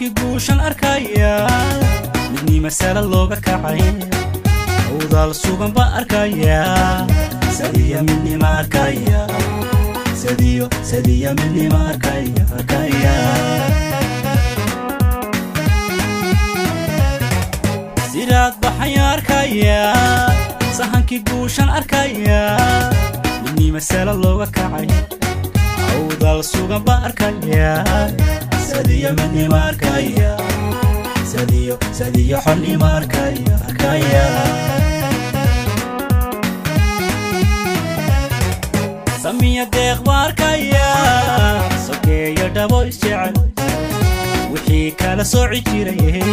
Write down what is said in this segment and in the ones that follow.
sahankii guushan arkaya midnii masala looga kacay awdal sugan ba arkaya sadiya midnii ma arkaya sadiya midnii ma arkaya siraad baxay arkaya sahankii guushan arkaya midnii masala looga kacay awdal sugan ba arkaya sadiya midnii ma arkaya sadiya xonni ma arkaya samiya deeq ba arkaya sokeeyo dhabo isjecel wixii kala sooci jiray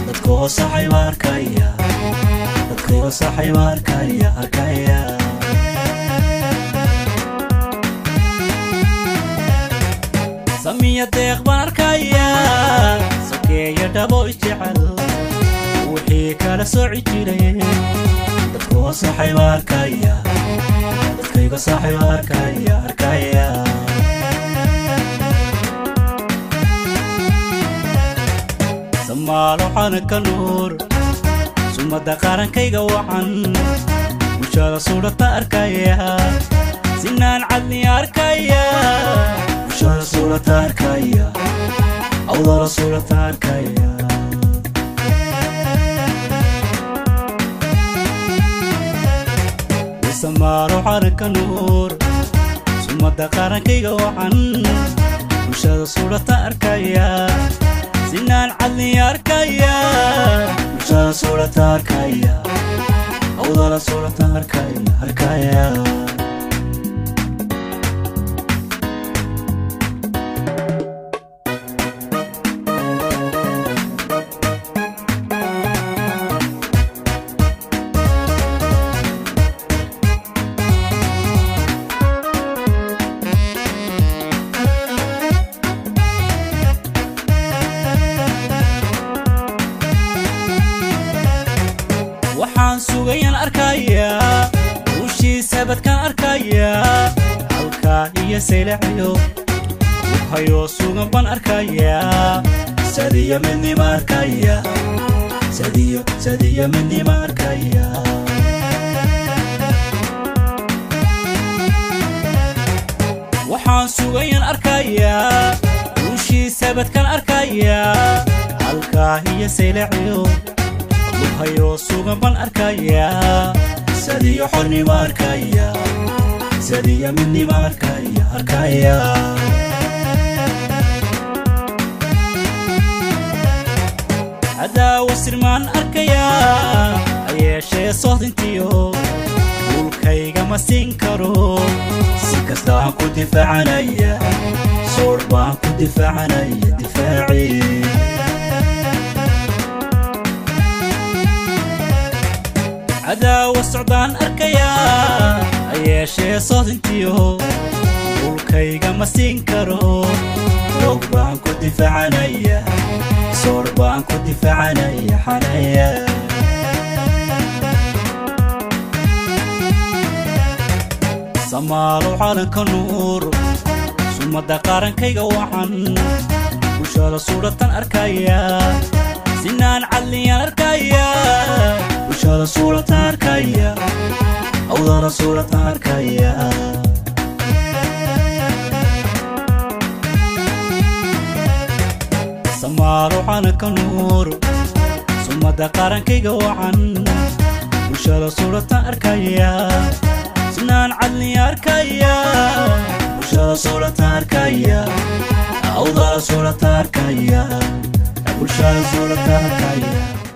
dadkoo saxay ba arkaya samiya deeq ba arkaya sokeeyo dhabo isjecel wixii kala sooci jiray dadkoo saxay ba arkaya dadkayga saxay ba arkaya samaalo xanaka nuur sumada qarankayga wacan bulshada suurata arkaya sinaan cadni arkaya bulshada suurata arkaya awdala suurata arkaya samaalo xanaka nuur sumada qarankayga wacan bulshada suurata arkaya sinaan cadni arkaya bulshada suurata arkaya awdala suurata arkaya waxaan sugayan arkaya ruushii sabadkan arkaya halka iyo seylaciyo hayo sugan ban arkaya sadiya midnii ma arkaya sadiya midnii ma arkaya waxaan sugayan arkaya ruushii sabadkan arkaya halka iyo seylaciyo hayo sugan ban arkaya sadiya xonni ma arkaya sadiya midnii ma arkaya hadaawa sirmaan arkaya ayeeshee sohdintiyo dhulkayga ma siin karo si kasta aan ku difaacanaya soor baan ku difaacanaya difaaci عداوة السعودان أركيا أياشي صوت انتيو والكيغا ما سينكرو روبان كو دفاعنايا صوربان كو دفاعنايا حنايا سمالو حالك النور ثم دقارن كيغا وحن وشال صورة أركيا سنان عليا أركيا وشال صورة أركيا أوضر صورة أركيا سمارو حانك النور ثم دقارن كيغا وحن وشال صورة أركيا سنان عليا أركيا وشال صورة أركيا أوضر صورة أركيا وشال صورة أركيا